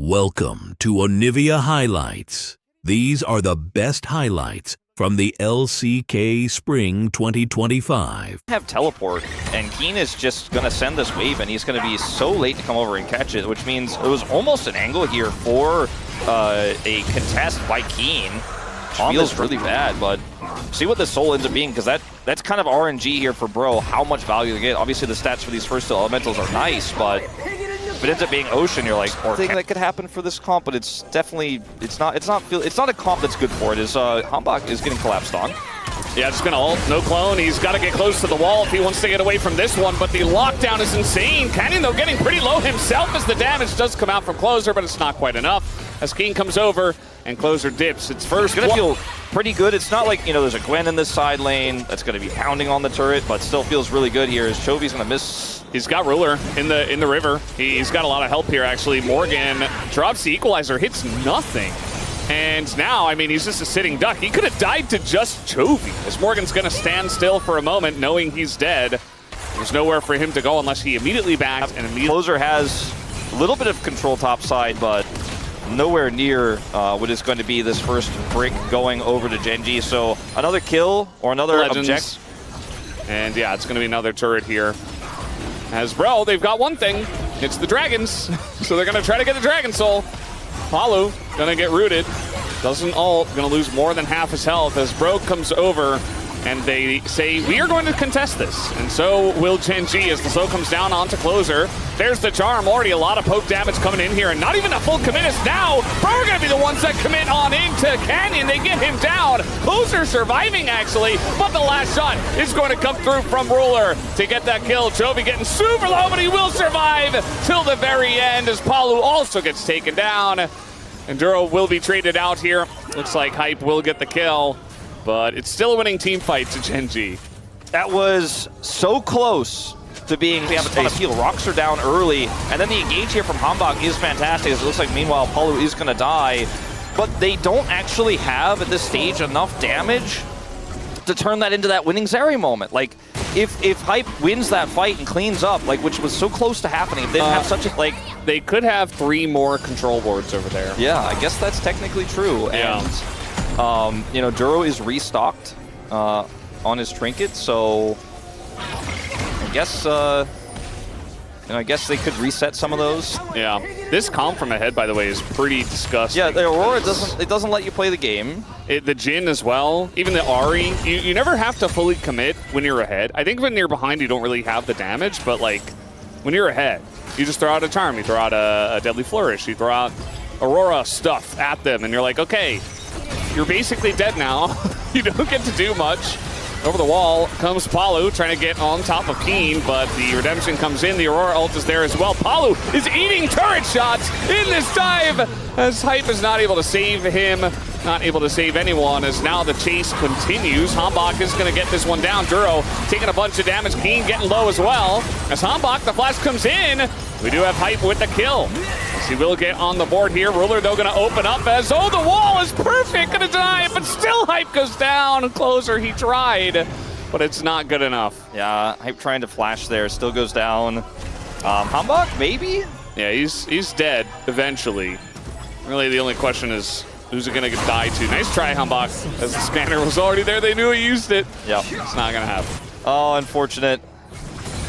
Welcome to Onivia Highlights. These are the best highlights from the LCK Spring 2025. Have teleport, and Keen is just going to send this wave, and he's going to be so late to come over and catch it, which means it was almost an angle here for a contest by Keen. Feels really bad, but see what the soul ends up being, because that's kind of RNG here for Bro, how much value they get. Obviously the stats for these first two elementals are nice, but if it ends up being Ocean, you're like, or thing that could happen for this comp, but it's definitely, it's not a comp that's good for it. Is Hambach is getting collapsed on. Yeah, just gonna ult, no clone. He's got to get close to the wall if he wants to get away from this one, but the lockdown is insane. Canyon, though, getting pretty low himself as the damage does come out from Closer, but it's not quite enough. As Keen comes over and Closer dips. It's first. It's gonna feel pretty good. It's not like, you know, there's a Gwen in this side lane that's gonna be pounding on the turret, but still feels really good here as Chovy's gonna miss. He's got Ruler in the river. He's got a lot of help here, actually. Morgan drops the equalizer, hits nothing. And now, I mean, he's just a sitting duck. He could have died to just Chovy, as Morgan's going to stand still for a moment, knowing he's dead. There's nowhere for him to go unless he immediately backs and immediately... Closer has a little bit of control top side, but nowhere near what is going to be this first brick going over to GenG. So another kill or another object. And yeah, it's going to be another turret here. As Bro, they've got one thing. It's the dragons. So they're going to try to get the Dragon Soul. Palu gonna get rooted, doesn't ult, gonna lose more than half his health as Bro comes over and they say, we are going to contest this. And so will GenG as the slow comes down onto Closer. There's the charm, already a lot of poke damage coming in here and not even a full commit is now. Bro are gonna be the ones that commit on into Canyon. They get him down. Closer surviving actually, but the last shot is going to come through from Ruler to get that kill. Chovy getting super low, but he will survive till the very end as Palu also gets taken down. Enduro will be traded out here. Looks like Hype will get the kill, but it's still a winning team fight to GenG. That was so close to being, we have a ton of heal. Rocks are down early, and then the engage here from Hambach is fantastic. As it looks like, meanwhile, Palu is going to die, but they don't actually have, at this stage, enough damage to turn that into that winning Zeri moment. Like, if Hype wins that fight and cleans up, like, which was so close to happening, if they didn't have such a, like... They could have 3 more control boards over there. Yeah, I guess that's technically true. Yeah. And, you know, Duro is restocked on his trinket, so I guess, you know, I guess they could reset some of those. Yeah. This comp from ahead, by the way, is pretty disgusting. Yeah, the Aurora doesn't let you play the game. The Jhin as well, even the Ahri, you never have to fully commit when you're ahead. I think when you're behind, you don't really have the damage, but like when you're ahead, you just throw out a charm, you throw out a deadly flourish, you throw out Aurora stuff at them, and you're like, okay, you're basically dead now. You don't get to do much. Over the wall comes Palu, trying to get on top of Keen, but the redemption comes in. The Aurora ult is there as well. Palu is eating turret shots in this dive as Hype is not able to save him, not able to save anyone, as now the chase continues. Hambach is going to get this one down. Duro taking a bunch of damage. Keen getting low as well. As Hambach, the flash comes in. We do have Hype with the kill. He will get on the board here. Ruler, though, going to open up as, oh, the wall is perfect, going to deny it, but still Hype goes down. Closer, he tried, but it's not good enough. Yeah, Hype trying to flash there, still goes down. Hambach, maybe? Yeah, he's dead eventually. Really, the only question is, who's it going to die to? Nice try, Hambach. As the scanner was already there, they knew he used it. Yep. It's not going to happen. Oh, unfortunate.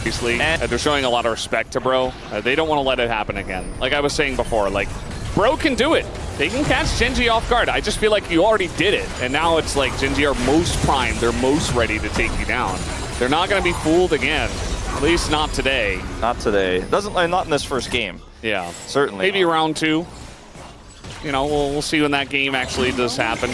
And they're showing a lot of respect to Bro. They don't want to let it happen again. Like I was saying before, like, Bro can do it. They can catch GenG off guard. I just feel like you already did it. And now it's like GenG are most primed. They're most ready to take you down. They're not going to be fooled again. At least not today. Not today. Not in this first game. Yeah. Certainly. Maybe round 2. You know, we'll see when that game actually does happen.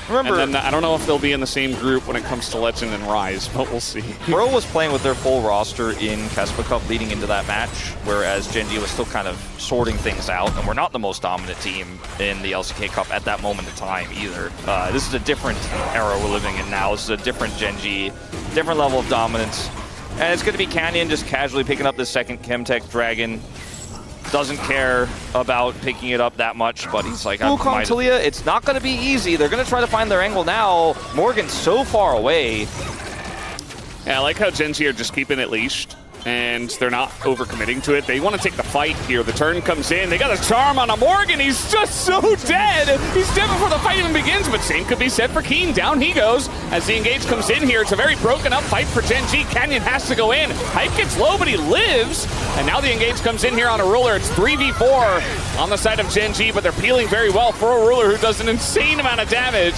Remember, and then I don't know if they'll be in the same group when it comes to Legend and Rise, but we'll see. Bro was playing with their full roster in Kespa Cup leading into that match, whereas GenG was still kind of sorting things out, and we're not the most dominant team in the LCK Cup at that moment in time either. This is a different era we're living in now. This is a different GenG, different level of dominance. And it's going to be Canyon just casually picking up the second Chemtech Dragon. Doesn't care about picking it up that much, but he's like, Talia, it's not going to be easy. They're going to try to find their angle now. Morgan's so far away. Yeah, I like how GenG are just keeping it leashed. and they're not overcommitting to it. They want to take the fight here. The turn comes in. They got a charm on a Morgan. He's just so dead. He's dead before the fight even begins, but same could be said for Keen. Down he goes as the engage comes in here. It's a very broken up fight for GenG. Canyon has to go in. Hype gets low, but he lives. And now the engage comes in here on a Ruler. It's 3v4 on the side of GenG, but they're peeling very well for a Ruler who does an insane amount of damage.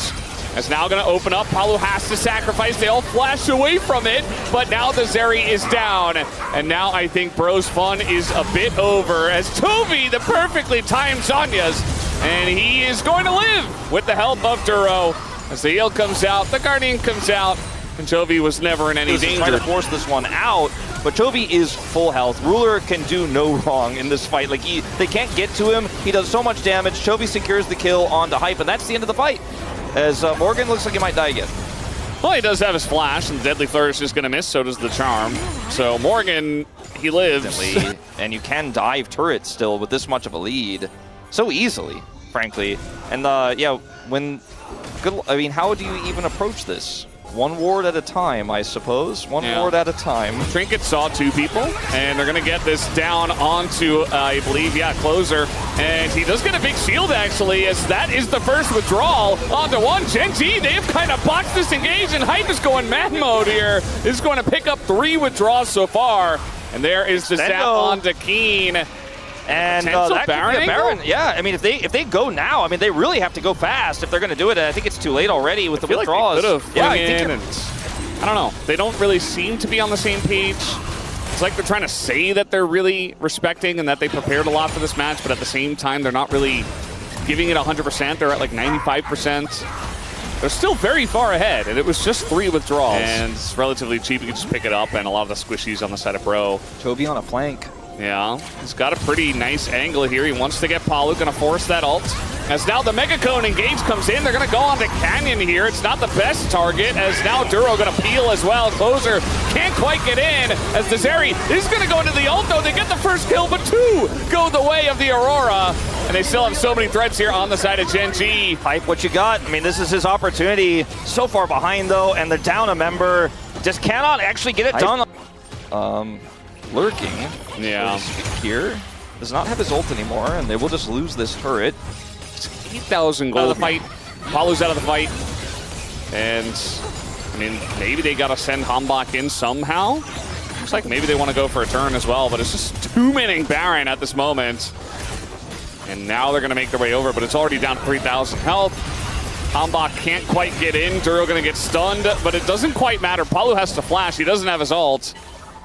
It's now going to open up. Palu has to sacrifice. They all flash away from it, but now the Zeri is down. And now I think Bro's fun is a bit over as Toby, the perfectly timed Zhonya's, and he is going to live with the help of Duro. As the heal comes out, the Guardian comes out, and Chovy was never in any danger. Trying to force this one out, but Chovy is full health. Ruler can do no wrong in this fight. Like they can't get to him. He does so much damage. Chovy secures the kill onto Hype, and that's the end of the fight. As Morgan looks like he might die again. Well, he does have his flash, and the Deadly Flourish is going to miss, so does the Charm. So Morgan, he lives. And you can dive turrets still with this much of a lead. So easily, frankly. And yeah, I mean, how do you even approach this? One ward at a time, I suppose. One ward at a time. Trinket saw two people, and they're going to get this down onto, I believe, Closer. And he does get a big shield, actually, as that is the first withdrawal onto one. GenG, they've kind of boxed this engage, and Hype is going mad mode here. Is going to pick up 3 withdrawals so far. And there is the zap onto Keen. And that could be a Baron. Yeah, I mean, if they go now, I mean, they really have to go fast if they're going to do it. I think it's too late already with the withdrawals. I don't know. They don't really seem to be on the same page. It's like they're trying to say that they're really respecting and that they prepared a lot for this match, but at the same time, they're not really giving it 100%. They're at like 95%. They're still very far ahead, and it was just 3 withdrawals. And it's relatively cheap. You can just pick it up, and a lot of the squishies on the side of Bro. Chovy on a flank. Yeah, he's got a pretty nice angle here. He wants to get Palu, going to force that ult. As now the Mega Cone engage comes in, they're going to go on to Canyon here. It's not the best target, as now Duro going to peel as well. Closer can't quite get in, as the Zeri is going to go into the ult, though. They get the first kill, but 2 go the way of the Aurora. And they still have so many threats here on the side of GenG. Hype, what you got? I mean, this is his opportunity. So far behind, though, and they're down a member. Just cannot actually get it done. Lurking. Yeah. Here does not have his ult anymore, and they will just lose this turret. 8,000 gold. Out of the fight. Palu's out of the fight. And, I mean, maybe they got to send Hambach in somehow. Looks like maybe they want to go for a turn as well, but it's just 2-manning Baron at this moment. And now they're going to make their way over, but it's already down to 3,000 health. Hambach can't quite get in. Duro going to get stunned, but it doesn't quite matter. Palu has to flash. He doesn't have his ult.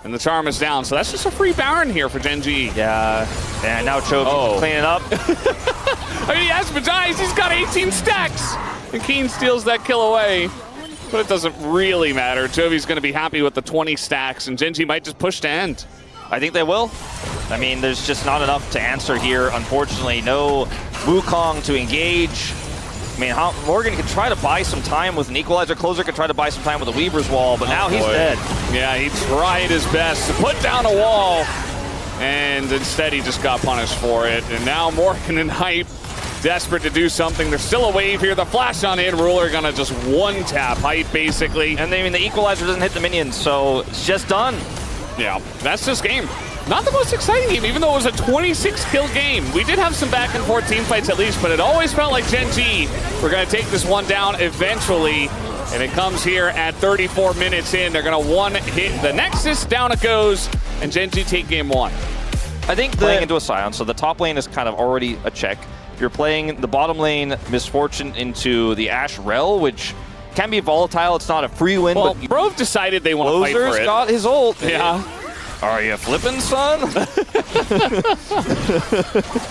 And the charm is down, so that's just a free Baron here for GenG. Yeah, and now Chovy cleaning up. I mean, he has dies. He's got 18 stacks. And Keen steals that kill away. But it doesn't really matter. Chovy's going to be happy with the 20 stacks, and GenG might just push to end. I think they will. I mean, there's just not enough to answer here, unfortunately. No Wukong to engage. I mean, Morgan could try to buy some time with an equalizer. Closer could try to buy some time with a Weaver's Wall, but now he's dead. Yeah, he tried his best to put down a wall, and instead he just got punished for it. And now Morgan and Hype desperate to do something. There's still a wave here. The flash on in. Ruler gonna just one-tap Hype, basically. And I mean, the equalizer doesn't hit the minions, so it's just done. Yeah, that's this game. Not the most exciting game, even though it was a 26-kill game. We did have some back-and-forth team fights at least, but it always felt like GenG were going to take this one down eventually. And it comes here at 34 minutes in. They're going to one-hit the Nexus. Down it goes, and GenG take game 1. I think playing into a Scion, so the top lane is kind of already a check. You're playing the bottom lane Misfortune into the Ashe Rel, which can be volatile. It's not a free win. Well, but Brove decided they want to fight for it. Closer's got his ult. Yeah. Are you flipping, son?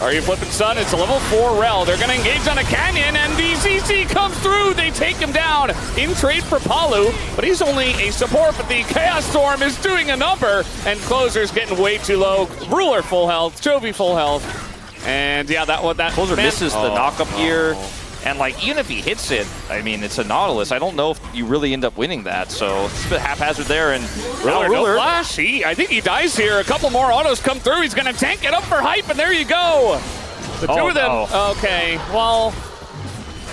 Are you flipping, son? It's a level 4 Rel. They're going to engage on a Canyon, and the CC comes through. They take him down in trade for Palu, but he's only a support, but the Chaos Storm is doing a number, and Closer's getting way too low. Ruler full health, Chovy full health, and yeah, that Closer misses the knock-up here. And, like, even if he hits it, I mean, it's a Nautilus. I don't know if you really end up winning that. So it's a bit haphazard there. And Ruler, no flash. I think he dies here. A couple more autos come through. He's going to tank it up for Hype, and there you go. The two of them. No. Okay, well,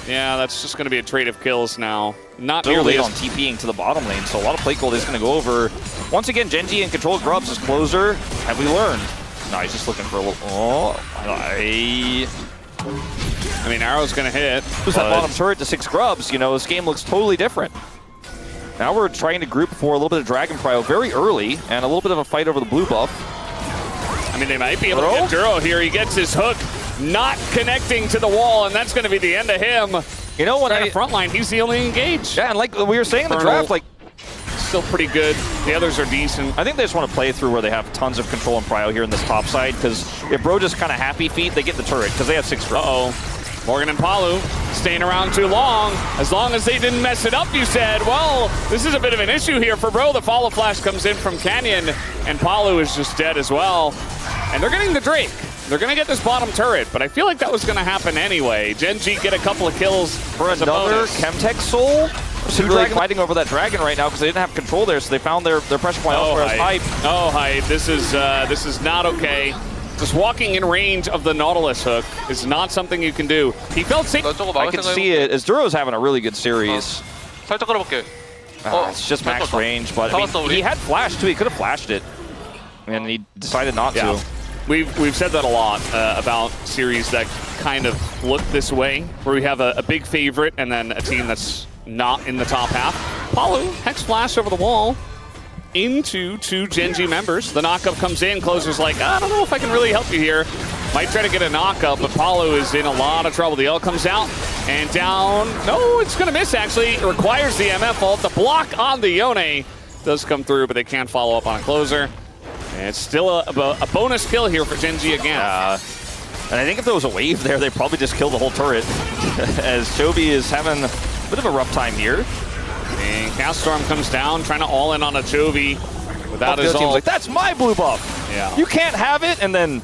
Yeah, that's just going to be a trade of kills now. Not So nearly late as on TPing to the bottom lane, so a lot of plate gold is going to go over. Once again, GenG in control of Grubs is closer. Have we learned? No, he's just looking for a little... Oh, I mean, Arrow's going to hit. lose that bottom turret to 6 Grubs. You know, this game looks totally different. Now we're trying to group for a little bit of Dragon Prio very early, and a little bit of a fight over the blue buff. I mean, they might be able to get Duro here. He gets his hook, not connecting to the wall, and that's going to be the end of him. You know, when the front line, he's the only engaged. Yeah, and like we were saying in the draft, like, still pretty good. The others are decent. I think they just want to play through where they have tons of control and prio here in this top side, because if Bro just kind of happy feet, they get the turret, because they have 6 Grubs. Uh-oh. Morgan and Palu staying around too long. As long as they didn't mess it up, you said. Well, this is a bit of an issue here for Bro. The follow flash comes in from Canyon, and Palu is just dead as well. And they're getting the Drake. They're going to get this bottom turret, but I feel like that was going to happen anyway. GenG get a couple of kills for another Chemtech Soul. They're really fighting over that dragon right now because they didn't have control there, so they found their pressure point elsewhere as Hype. Oh, Hype. This is not okay. Just walking in range of the Nautilus hook is not something you can do. He felt safe. I can see it, as Duro's having a really good series. It's just max range, but I mean, he had flash too. He could have flashed it, and he decided not to. We've said that a lot about series that kind of look this way, where we have a big favorite and then a team that's not in the top half. Palu, Hex Flash over the wall into 2 GenG members. The knockup comes in, Closer's like, I don't know if I can really help you here. Might try to get a knockup, but Palu is in a lot of trouble. The L comes out and down. No, it's going to miss, actually. It requires the MF ult. The block on the Yone does come through, but they can't follow up on a Closer. And it's still a bonus kill here for GenG again. And I think if there was a wave there, they'd probably just kill the whole turret, as Chovy is having a bit of a rough time here. And Cast Storm comes down, trying to all in on a Chovy without his ult. Like, that's my blue buff. Yeah. You can't have it, and then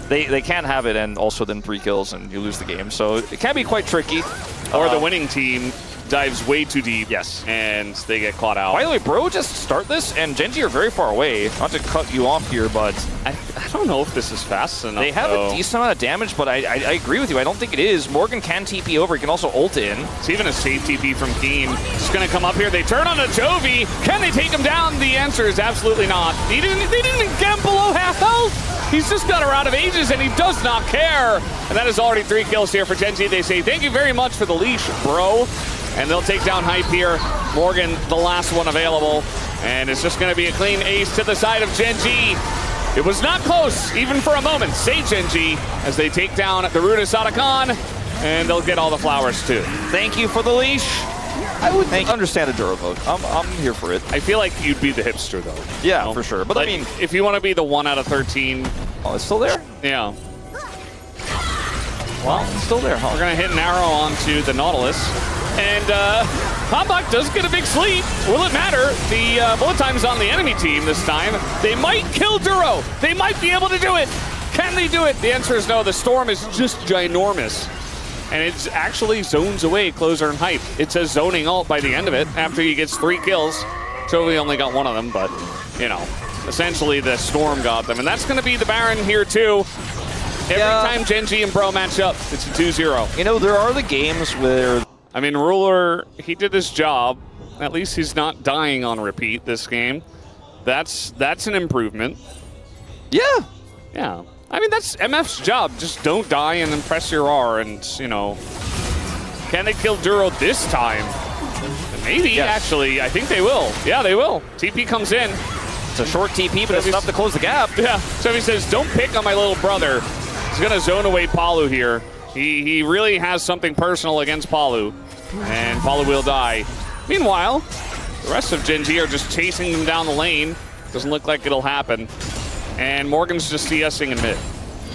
they can't have it, and also then 3 kills, and you lose the game. So it can be quite tricky. Or the winning team dives way too deep. Yes. And they get caught out. By the way, Bro just start this, and GenG are very far away. Not to cut you off here, but I don't know if this is fast enough. They have a decent amount of damage, but I agree with you. I don't think it is. Morgan can TP over. He can also ult in. It's even a safe TP from Keen. Just going to come up here. They turn on a Chovy. Can they take him down? The answer is absolutely not. They didn't get him below half health. He's just got her out of ages, and he does not care. And that is already 3 kills here for GenG. They say, thank you very much for the leash, Bro. And they'll take down Hype here. Morgan, the last one available. And it's just going to be a clean ace to the side of GenG. It was not close, even for a moment. Say GenG as they take down the Rudis Otacon. And they'll get all the flowers, too. Thank you for the leash. I would understand a Duro vote. I'm here for it. I feel like you'd be the hipster, though. Yeah, you know? For sure. But like, I mean, if you want to be the 1 out of 13. Oh, it's still there? Yeah. Well, it's still there, huh? We're going to hit an arrow onto the Nautilus. And Hambach does get a big sleep. Will it matter? The bullet time is on the enemy team this time. They might kill Duro. They might be able to do it. Can they do it? The answer is no. The Storm is just ginormous. And it's actually zones away Closer and Hype. It's a zoning ult by the end of it after he gets 3 kills. Chovy only got 1 of them, but, you know, essentially the Storm got them. And that's going to be the Baron here, too. Every time GenG and Bro match up, it's a 2-0. You know, there are the games where... I mean, Ruler, he did his job. At least he's not dying on repeat this game. That's an improvement. Yeah. Yeah. I mean, that's MF's job. Just don't die and then press your R and, you know. Can they kill Duro this time? Maybe, actually. I think they will. Yeah, they will. TP comes in. It's a short TP, but it's enough to close the gap. Yeah. So he says, don't pick on my little brother. He's going to zone away Palu here. He really has something personal against Palu. And Palu will die. Meanwhile, the rest of GenG are just chasing him down the lane. Doesn't look like it'll happen. And Morgan's just CSing in mid.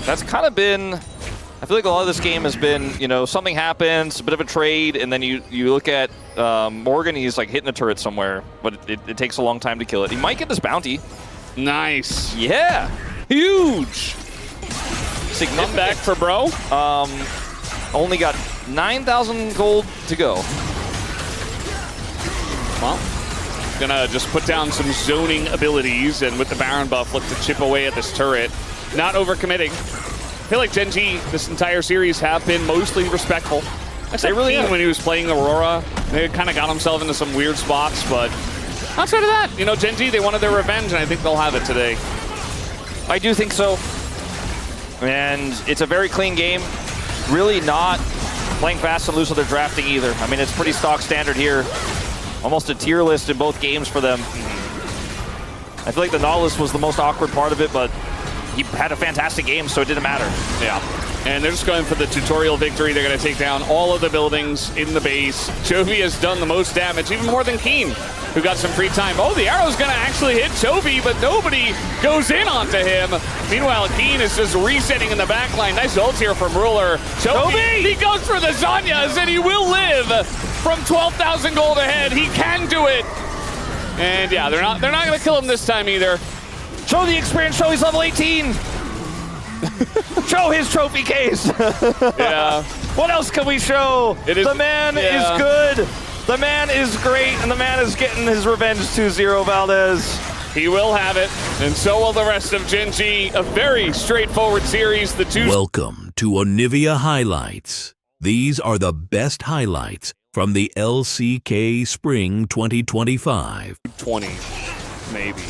That's kind of been... I feel like a lot of this game has been, you know, something happens, a bit of a trade, and then you look at Morgan, he's like hitting a turret somewhere, but it takes a long time to kill it. He might get this bounty. Nice. Yeah. Huge. Comeback for Bro. Only got 9,000 gold to go. Well, gonna just put down some zoning abilities, and with the Baron buff, look to chip away at this turret. Not overcommitting. I feel like GenG this entire series have been mostly respectful. Except really Keen are. when he was playing Aurora, they kind of got himself into some weird spots, but outside of that, you know, GenG, they wanted their revenge, and I think they'll have it today. I do think so. And it's a very clean game. Really not playing fast and loose with their drafting either. I mean, it's pretty stock standard here. Almost a tier list in both games for them. I feel like the Nautilus was the most awkward part of it, but he had a fantastic game, so it didn't matter. Yeah. And they're just going for the tutorial victory. They're going to take down all of the buildings in the base. Chovy has done the most damage, even more than Keen, who got some free time. Oh, the arrow's going to actually hit Chovy, but nobody goes in onto him. Meanwhile, Keen is just resetting in the back line. Nice ult here from Ruler. Chovy, he goes for the Zanyas, and he will live from 12,000 gold ahead. He can do it. And yeah, they're not going to kill him this time either. Show the experience, show he's level 18. Show his trophy case. Yeah. What else can we show? The man is good. The man is great, and the man is getting his revenge 2-0, Valdez. He will have it, and so will the rest of GenG. A very straightforward series. The two. Welcome to Onivia Highlights. These are the best highlights from the LCK Spring 2025. 20, maybe.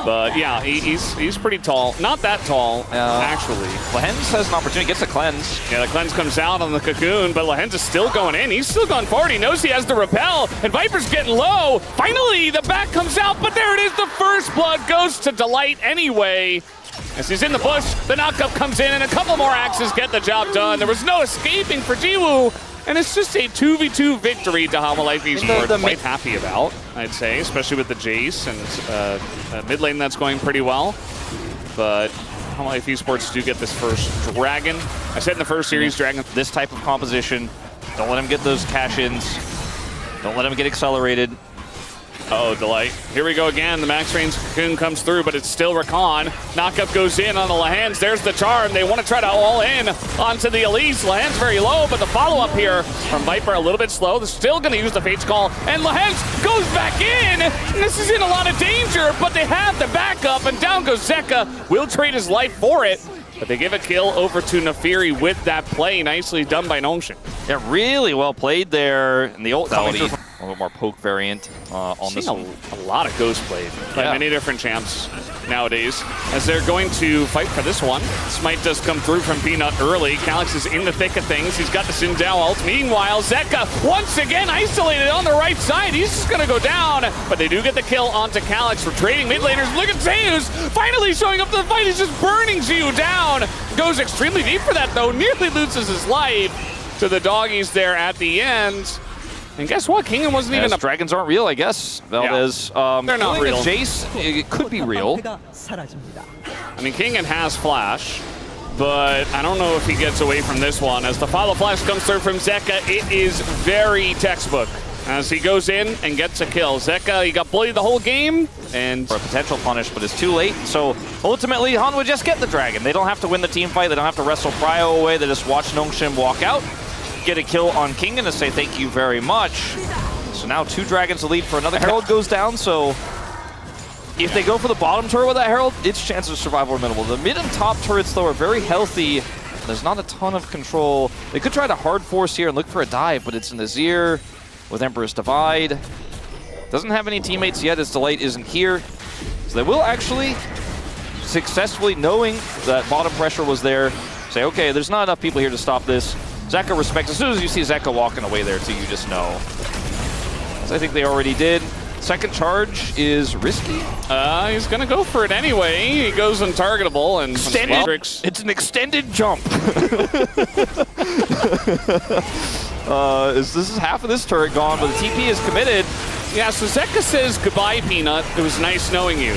But yeah, he's pretty tall. Not that tall, actually. Lehens has an opportunity, gets a cleanse. Yeah, the cleanse comes out on the Cocoon, but Lehens is still going in. He's still going forward. He knows he has the repel, and Viper's getting low. Finally, the back comes out, but there it is. The first blood goes to Delight anyway. As he's in the bush, the knockup comes in, and a couple more axes get the job done. There was no escaping for Jiwoo. And it's just a 2v2 victory to Life Esports. Quite happy about, I'd say, especially with the Jace and mid lane that's going pretty well. But Life Esports do get this first Dragon. I said in the first series, Dragon. This type of composition, don't let him get those cash-ins. Don't let him get accelerated. Oh, Delight. Here we go again. The max range Cocoon comes through, but it's still Rakan. Knockup goes in on the Lehens. There's the charm. They want to try to all in onto the Elise. Lehens very low, but the follow-up here from Viper a little bit slow. They're still going to use the Fate's Call, and Lehens goes back in. And this is in a lot of danger, but they have the backup, and down goes Zeka. Will trade his life for it, but they give a kill over to Nefiri with that play. Nicely done by Nongxin. Yeah, really well played there. And the ult coming through a little more poke variant on this one. A lot of ghost played by many different champs nowadays, as they're going to fight for this one. Smite does come through from Peanut early. Calyx is in the thick of things. He's got the Sindao ult. Meanwhile, Zeka once again isolated on the right side. He's just going to go down, but they do get the kill onto Calyx for trading mid laners. Look at Zeus finally showing up to the fight. He's just burning Zeus down. Goes extremely deep for that, though. Nearly loses his life to the doggies there at the end. And guess what? Kingdom wasn't even a... Dragons aren't real, I guess, Valdez. They're not real. Jace, it could be real. I mean, Kingdom has Flash, but I don't know if he gets away from this one. As the follow Flash comes through from Zeka, it is very textbook. As he goes in and gets a kill. Zeka, he got bullied the whole game, and... For a potential punish, but it's too late. So ultimately, Han would just get the Dragon. They don't have to win the team fight. They don't have to wrestle Pryo away. They just watch Nongxin walk out, get a kill on King, and to say thank you very much. So now 2 Dragons to lead for another Herald goes down, so if they go for the bottom turret with that Herald, its chances of survival are minimal. The mid and top turrets, though, are very healthy. There's not a ton of control. They could try to hard force here and look for a dive, but it's in the Zir with Emperor's Divide. Doesn't have any teammates yet as Delight isn't here. So they will actually successfully, knowing that bottom pressure was there, say, okay, there's not enough people here to stop this. Zeka respects. As soon as you see Zeka walking away there, too, you just know. So I think they already did. Second charge is risky. He's going to go for it anyway. He goes untargetable. And it's an extended jump. This is half of this turret gone, but the TP is committed. Yeah, so Zeka says, goodbye, Peanut. It was nice knowing you.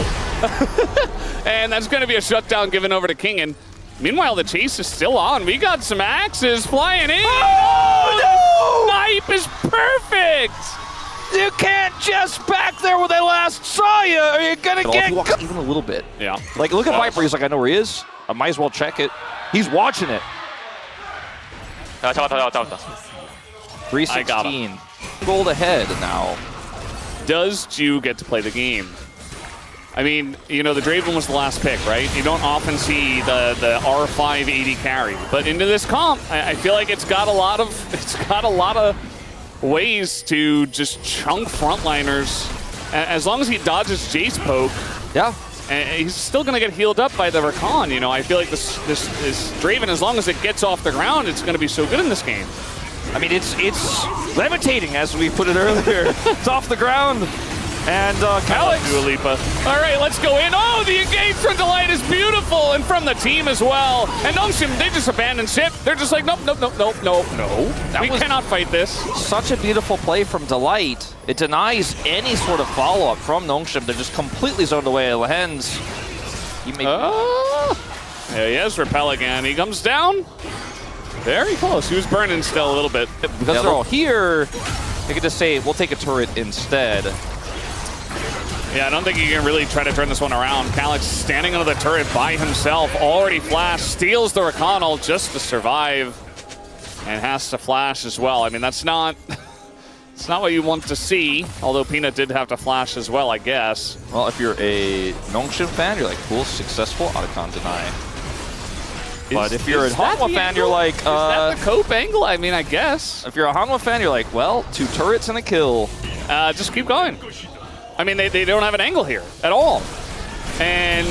And that's going to be a shutdown given over to Kingen. Meanwhile, the chase is still on. We got some axes flying in. Oh, no! The snipe is perfect! You can't just back there where they last saw you, or you're going to get... Even a little bit. Yeah. Like, look at Viper. He's like, I know where he is. I might as well check it. He's watching it. 316. Gold ahead now. Does Ju get to play the game? I mean, you know, the Draven was the last pick, right? You don't often see the R5 AD carry, but into this comp, I feel like it's got a lot of ways to just chunk frontliners. As long as he dodges Jace poke, Yeah. he's still going to get healed up by the Rakan. You know, I feel like this Draven, as long as it gets off the ground, it's going to be so good in this game. I mean, it's levitating, as we put it earlier. It's off the ground. And Calyx. Dua Lipa. All right, let's go in. Oh, the engage from Delight is beautiful, and from the team as well. And Nongshim, they just abandoned ship. They're just like, nope, nope, nope, nope, nope, no. We cannot fight this. Such a beautiful play from Delight. It denies any sort of follow-up from Nongshim. They're just completely zoned away. Lehens. There he is, repel again. He comes down. Very close. He was burning still a little bit. Because they're all here, they could just say, we'll take a turret instead. Yeah, I don't think you can really try to turn this one around. Calyx standing under the turret by himself, already flashed, steals the Rakan ult just to survive, and has to flash as well. I mean, that's not what you want to see, although Peanut did have to flash as well, I guess. Well, if you're a Nongshim fan, you're like, cool, successful, Otacon deny. But if you're a Hanwha fan, you're like... is that the Cope angle? I mean, I guess. If you're a Hanwha fan, you're like, well, 2 turrets and a kill. Just keep going. I mean, they don't have an angle here at all. And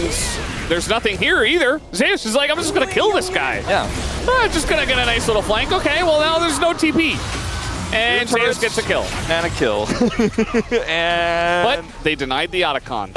there's nothing here either. Zeus is like, I'm just going to kill this guy. Yeah. I'm just going to get a nice little flank. Okay, well, now there's no TP. And Zeus gets a kill. And a kill. But they denied the Otacon.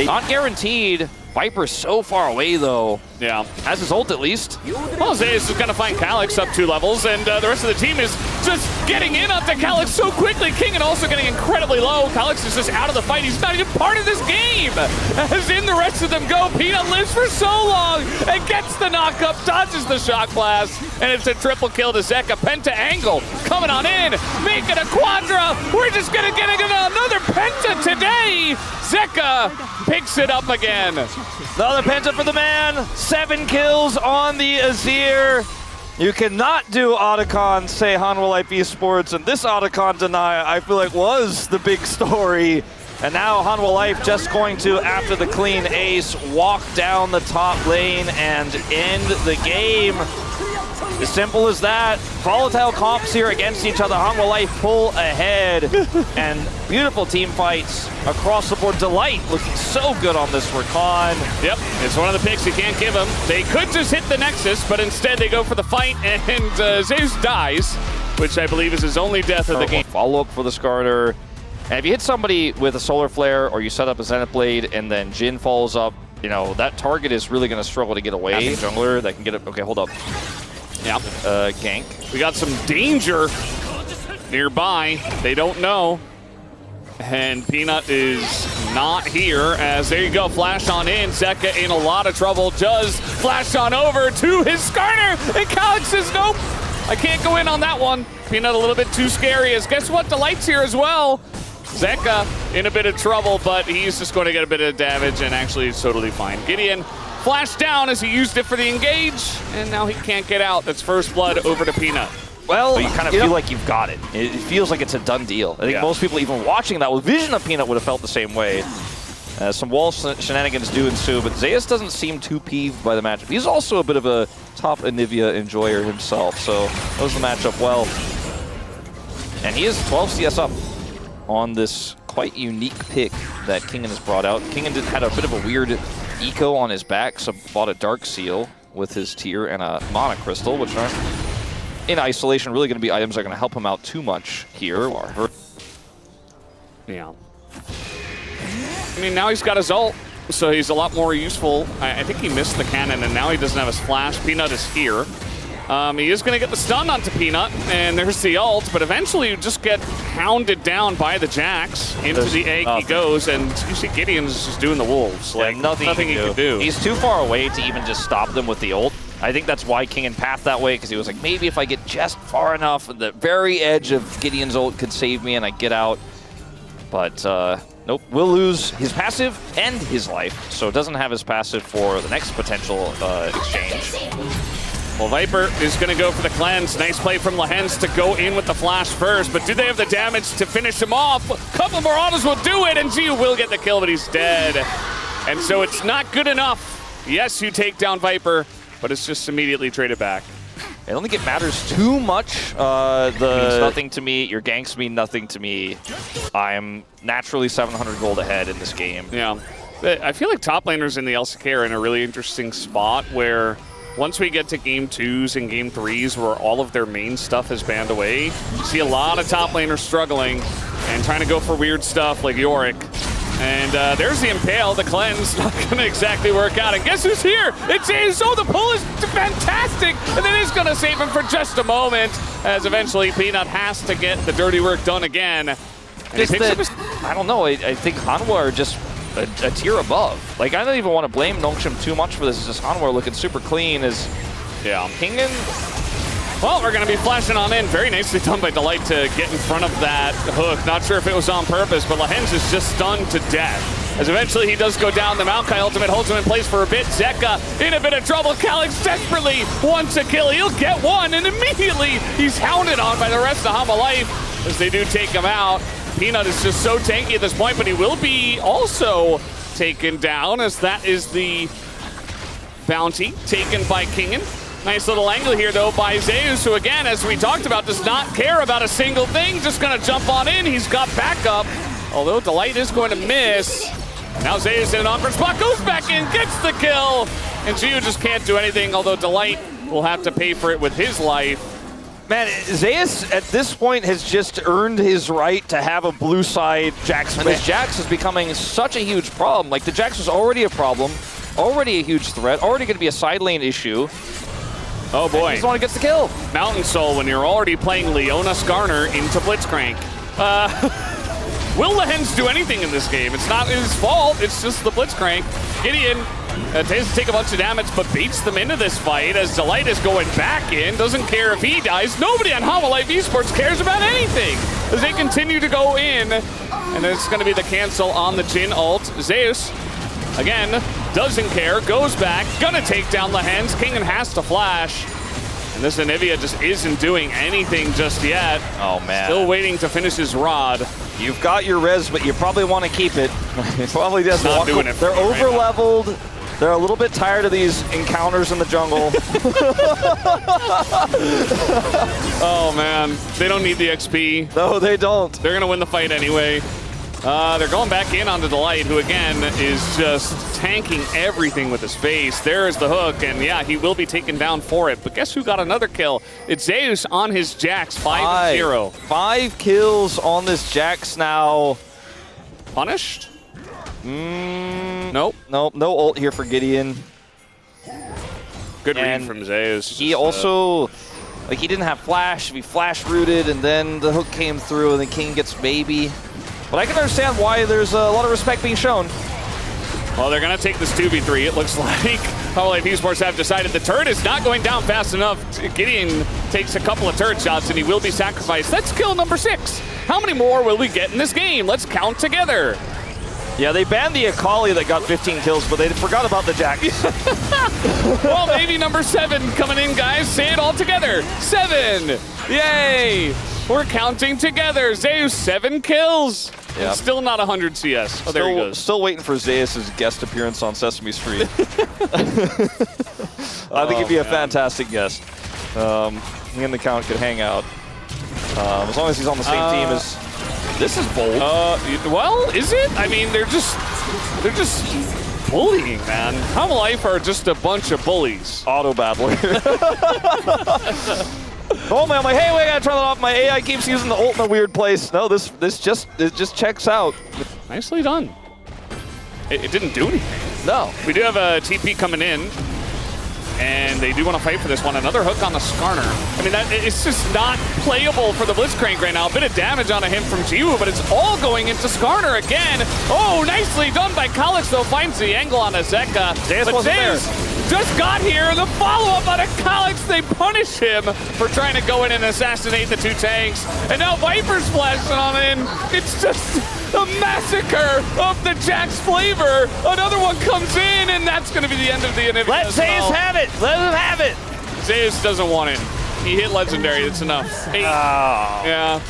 Not guaranteed. Viper's so far away, though. Yeah. Has his ult, at least. Well, Zeus is going to find Calyx up 2 levels, and the rest of the team is just getting in onto Calyx so quickly. Kingen also getting incredibly low. Calyx is just out of the fight. He's not even part of this game. As in the rest of them go, Peanut lives for so long and gets the knock-up, dodges the shock blast, and it's a triple kill to Zeka. Penta angle coming on in, making a quadra. We're just going to get another Penta today. Zeka picks it up again. Another Penta for the man. 7 kills on the Azir. You cannot do Otacon, say Hanwha Life Esports, and this Otacon deny, I feel like, was the big story. And now Hanwha Life just going to, after the clean ace, walk down the top lane and end the game. As simple as that. Volatile comps here against each other. Hanwha Life pull ahead. And beautiful team fights across the board. Delight looking so good on this Rakan. Yep, it's one of the picks you can't give them. They could just hit the Nexus, but instead they go for the fight, and Zeus dies, which I believe is his only death of the game. Follow-up for the Skarner. And if you hit somebody with a Solar Flare, or you set up a Zenith Blade, and then Jhin follows up, you know, that target is really going to struggle to get away. Jungler that can get it. Okay, hold up. Yeah. Gank. We got some danger nearby. They don't know. And Peanut is not here, as there you go, flash on in. Zeka in a lot of trouble, does flash on over to his Skarner, and Calyx says, nope, I can't go in on that one. Peanut a little bit too scary, as guess what, Delight's here as well. Zeka in a bit of trouble, but he's just going to get a bit of damage, and actually is totally fine. Gideon flashed down as he used it for the engage, and now he can't get out. That's first blood over to Peanut. Well, but you kind of feel like you've got it. It feels like it's a done deal. I think most people even watching that with Vision of Peanut would have felt the same way. Some wall shenanigans do ensue, but Zeus doesn't seem too peeved by the matchup. He's also a bit of a top Onivia enjoyer himself, so knows the matchup well. And he is 12 CS up on this quite unique pick that Kingen has brought out. Kingen had a bit of a weird eco on his back, so bought a Dark Seal with his tier and a Mana Crystal, which aren't in isolation really going to be items that are going to help him out too much here. Yeah. I mean, now he's got his ult, so he's a lot more useful. I think he missed the cannon, and now he doesn't have his flash. Peanut is here. He is going to get the stun onto Peanut, and there's the ult, but eventually you just get hounded down by the Jax. Into the egg he goes, and you see Gideon's just doing the wolves. Like, nothing he can do. He's too far away to even just stop them with the ult. I think that's why Kingen pathed that way, because he was like, maybe if I get just far enough, the very edge of Gideon's ult could save me and I get out. But nope, will lose his passive and his life, so doesn't have his passive for the next potential exchange. Well, Viper is going to go for the cleanse. Nice play from Lehens to go in with the flash first, but do they have the damage to finish him off? A couple more autos will do it, and Gio will get the kill, but he's dead. And so it's not good enough. Yes, you take down Viper, but it's just immediately traded back. I don't think it matters too much. It means nothing to me. Your ganks mean nothing to me. I'm naturally 700 gold ahead in this game. Yeah. I feel like top laners in the LCK are in a really interesting spot where once we get to game 2s and game 3s where all of their main stuff is banned away, you see a lot of top laners struggling and trying to go for weird stuff like Yorick. And there's the Impale, the cleanse, not gonna exactly work out. And guess who's here? It's Zeus. Oh, the pull is fantastic. And it is gonna save him for just a moment, as eventually Peanut has to get the dirty work done again. And Just that, I don't know, I think Hanwha are just a tier above. Like, I don't even want to blame Nongshim too much for this. It's just Hanwha looking super clean as Kingen. Well, we're going to be flashing on in. Very nicely done by Delight to get in front of that hook. Not sure if it was on purpose, but Lahens is just stunned to death. As eventually he does go down, the Maokai ultimate holds him in place for a bit. Zeka in a bit of trouble. Calyx desperately wants a kill. He'll get one, and immediately he's hounded on by the rest of Hama Life as they do take him out. Peanut is just so tanky at this point, but he will be also taken down as that is the bounty taken by Kingen. Nice little angle here, though, by Zeus, who, again, as we talked about, does not care about a single thing. Just going to jump on in. He's got backup, although Delight is going to miss. Now Zeus in an awkward spot, goes back in, gets the kill. And Gio just can't do anything, although Delight will have to pay for it with his life. Man, Zeus at this point has just earned his right to have a blue side Jax. And this Jax is becoming such a huge problem. Like, the Jax was already a problem, already a huge threat, already going to be a side lane issue. Oh boy. He's the one who gets the kill. Mountain Soul when you're already playing Leona Skarner into Blitzcrank. Will Lahens do anything in this game? It's not his fault, it's just the Blitzcrank. Gideon tends to take a bunch of damage, but beats them into this fight as Delight is going back in. Doesn't care if he dies. Nobody on Hama Life Esports cares about anything as they continue to go in. And it's going to be the cancel on the Jhin ult. Zeus, again, doesn't care, goes back, gonna take down Lahens. Kingen has to flash. And this Onivia just isn't doing anything just yet. Oh, man. Still waiting to finish his rod. You've got your res, but you probably want to keep it. Probably does not doing it. They're over-leveled. Right, they're a little bit tired of these encounters in the jungle. Oh, man. They don't need the XP. No, they don't. They're going to win the fight anyway. They're going back in onto Delight, who, again, is just tanking everything with his face. There is the hook, and, yeah, he will be taken down for it. But guess who got another kill? It's Zeus on his Jax, 5-0. 5 kills on this Jax now. Punished? Nope. Nope, no ult here for Gideon. Good read from Zeus. He also, like, he didn't have flash. He flash rooted, and then the hook came through, and the King gets baby. But I can understand why there's a lot of respect being shown. Well, they're going to take this 2v3, it looks like. Hama Life Esports have decided the turret is not going down fast enough. Gideon takes a couple of turret shots, and he will be sacrificed. That's kill number 6. How many more will we get in this game? Let's count together. Yeah, they banned the Akali that got 15 kills, but they forgot about the Jax. Well, maybe number 7 coming in, guys. Say it all together. 7. Yay. We're counting together. Zeus, 7 kills. Yep. Still not 100 CS. Oh, there he goes. Still waiting for Zeus' guest appearance on Sesame Street. I think he'd be a fantastic guest. He and the Count could hang out. As long as he's on the same team as... This is bold. Well, is it? I mean, they're just bullying, man. Hama Life are just a bunch of bullies. Auto battler. Oh man, I'm like, hey, wait, I gotta turn that off. My AI keeps using the ult in a weird place. No, it just checks out. Nicely done. It didn't do anything. No. We do have a TP coming in, and they do want to fight for this one. Another hook on the Skarner. I mean, it's just not playable for the Blitzcrank right now. A bit of damage onto him from Jiwoo, but it's all going into Skarner again. Oh, nicely done by Calyx, though. Finds the angle on Azeka. But Zeus just got here. The follow-up on a Calyx. They punish him for trying to go in and assassinate the 2 tanks. And now Viper's flashing on in. It's just a massacre of the Jax flavor. Another one comes in, and that's going to be the end of the Onivia. Let Zeus have it. Let him have it. Zeus doesn't want it. He hit Legendary. It's enough. 8. Oh. Yeah.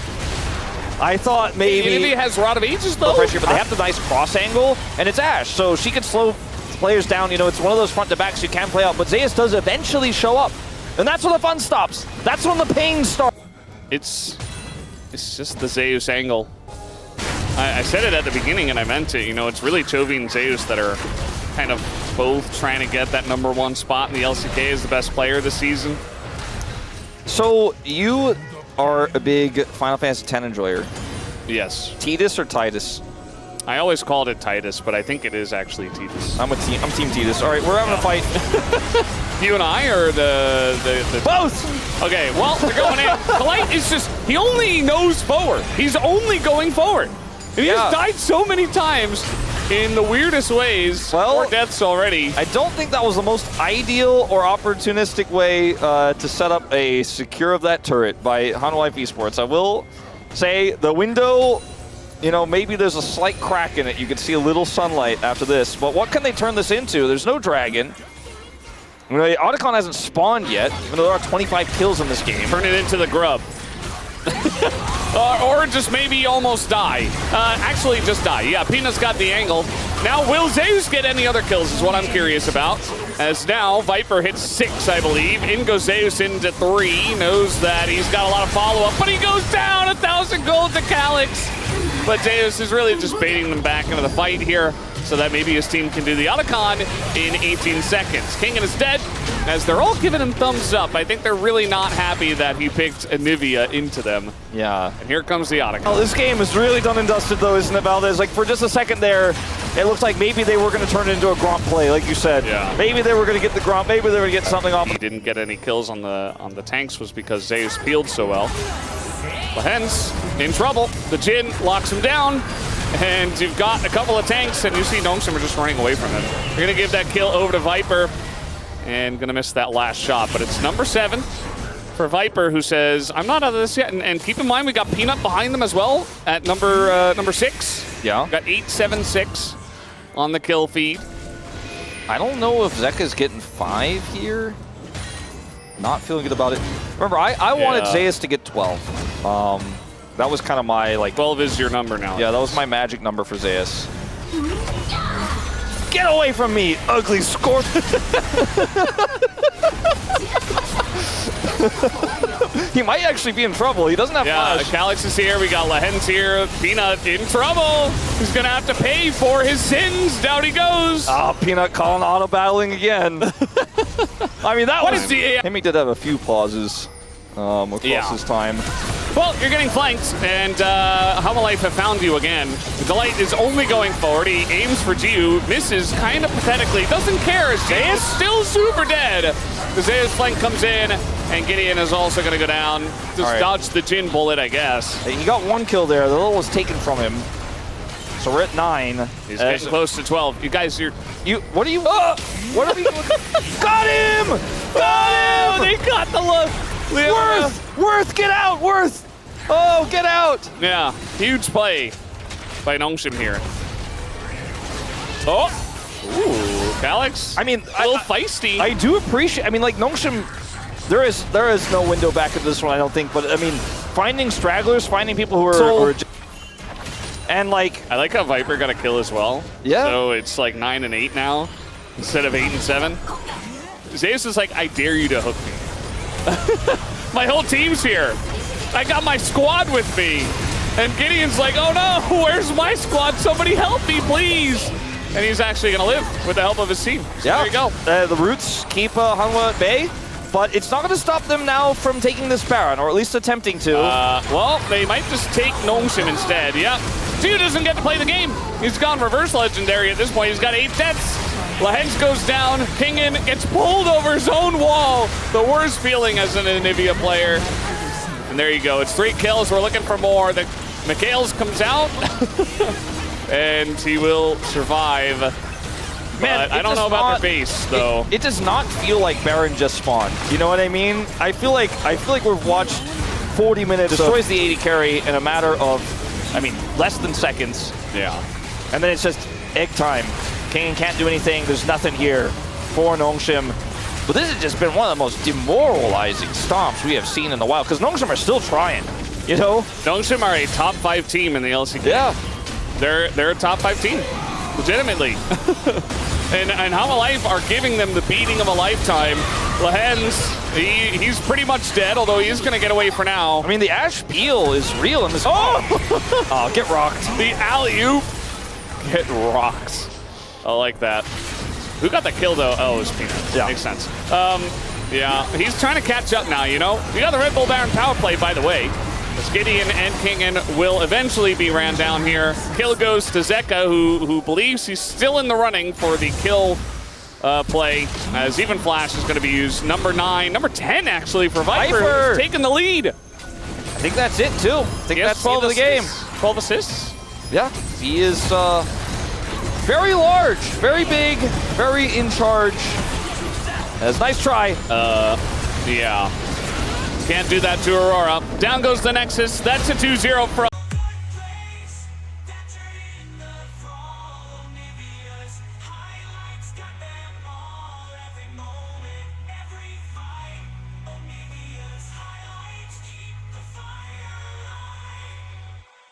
I thought maybe... Onivia has Rod of Ages, though. Pressure, but they have the nice cross angle, and it's Ashe, so she can slow players down. You know, it's one of those front to backs you can play out, but Zeus does eventually show up. And that's when the fun stops. That's when the pain starts. It's just the Zeus angle. I said it at the beginning, and I meant it. You know, it's really Chovy and Zeus that are kind of both trying to get that #1 spot in the LCK as the best player this season. So you are a big Final Fantasy X enjoyer. Yes. Tidus or Titus? I always called it Titus, but I think it is actually Tidus. I'm Team Tidus. All right, we're having a fight. You and I, or the Both! Okay, well, they're going in. Polite is just, he only knows forward. He's only going forward. And he has died so many times in the weirdest ways. Well, 4 deaths already. I don't think that was the most ideal or opportunistic way to set up a secure of that turret by Hanwha Life Esports. I will say the window, you know, maybe there's a slight crack in it. You can see a little sunlight after this. But what can they turn this into? There's no dragon. You know, Otacon hasn't spawned yet, even though there are 25 kills in this game. Turn it into the grub. Or just maybe almost die. Actually, just die. Yeah, Peanut's got the angle. Now, will Zeus get any other kills is what I'm curious about. As now, Viper hits 6, I believe. In goes Zeus into 3. Knows that he's got a lot of follow-up, but he goes down. 1,000 gold to Calyx. But Zeus is really just baiting them back into the fight here so that maybe his team can do the Otacon in 18 seconds. Kingen is dead, as they're all giving him thumbs up. I think they're really not happy that he picked Onivia into them. Yeah. And here comes the Otacon. Oh, this game is really done and dusted, though, isn't it, Valdez? Like, for just a second there, it looked like maybe they were going to turn it into a Gromp play, like you said. Yeah. Maybe they were going to get the Gromp. Maybe they were going to get something off. He didn't get any kills on the tanks was because Zeus peeled so well. Lahens in trouble. The Jin locks him down. And you've got a couple of tanks, and you see Nongsum are just running away from him. You're going to give that kill over to Viper, and going to miss that last shot. But it's number 7 for Viper, who says, I'm not out of this yet. And keep in mind, we got Peanut behind them as well at number 6. Yeah. Got 8-7-6 on the kill feed. I don't know if Zeka's getting 5 here. Not feeling good about it. Remember, I wanted Zeus to get 12. That was kind of my, like... 12 is your number now. Yeah, that was my magic number for Zeus. Get away from me, ugly scorpion! He might actually be in trouble. He doesn't have flash. Calyx is here. We got Lahens here. Peanut in trouble. He's going to have to pay for his sins. Down he goes. Ah, Peanut calling auto battling again. I mean, that was... Hemi did have a few pauses across his time. Well, you're getting flanked, and Hanwha Life have found you again. Delight is only going forward. He aims for Jiu, misses kind of pathetically, doesn't care. Zeus still super dead. The Zeus flank comes in, and Gideon is also going to go down. Just dodge the Jin bullet, I guess. He got 1 kill there. The little was taken from him. So we're at 9. He's getting close to 12. You guys, what are you? What are we? Got him! Got him! They got the look. Worth, get out! Worth! Oh, get out! Yeah, huge play by Nongsum here. Oh! Ooh, Calyx. I mean, a little feisty. I do appreciate, I mean, like, Nongsum, there is no window back into this one, I don't think, but, I mean, finding stragglers, finding people who are and, like... I like how Viper got a kill as well. Yeah. So it's like 9 and 8 now, instead of 8 and 7. Zeus is like, I dare you to hook me. My whole team's here. I got my squad with me. And Gideon's like, oh no, where's my squad? Somebody help me, please. And he's actually going to live with the help of his team. So there you go. The Roots keep Hanwha at bay, but it's not going to stop them now from taking this Baron, or at least attempting to. Well, they might just take Nongsum instead. Yep. Jiu doesn't get to play the game. He's gone reverse legendary at this point. He's got 8 deaths. Lahens goes down. Kingen gets pulled over his own wall. The worst feeling as an Onivia player. And there you go. It's 3 kills. We're looking for more. The Mikhails comes out. And he will survive. Man, but I don't know about their base, though. It does not feel like Baron just spawned. You know what I mean? I feel like we've watched 40 minutes. Destroys the 80 carry in a matter of, I mean, less than seconds. Yeah. And then it's just egg time. Kingen can't do anything. There's nothing here for Nongsum. But this has just been one of the most demoralizing stomps we have seen in a while, because Nongsum are still trying. you know? Dongshim are a top 5 team in the LCK. Yeah. They're a top 5 team, legitimately. and Hamalife are giving them the beating of a lifetime. Lehens, he's pretty much dead, although he is going to get away for now. I mean, the Ash Peel is real in this. Oh, get rocked. The alley-oop. Get rocked. I like that. Who got the kill, though? Oh, it was Peanut. Yeah. Makes sense. Yeah, he's trying to catch up now, you know? We got the Red Bull Baron power play, by the way. As Gideon and Kingen will eventually be ran down here. Kill goes to Zeka, who believes he's still in the running for the kill play, as even Flash is going to be used. Number 9, number 10, actually, for Viper, who's taking the lead. I think that's it, too. I think that's 12 of the game. 12 assists? Yeah, he is very large, very big, very in charge. That's a nice try. Yeah. Can't do that to Aurora. Down goes the Nexus. That's a 2-0 for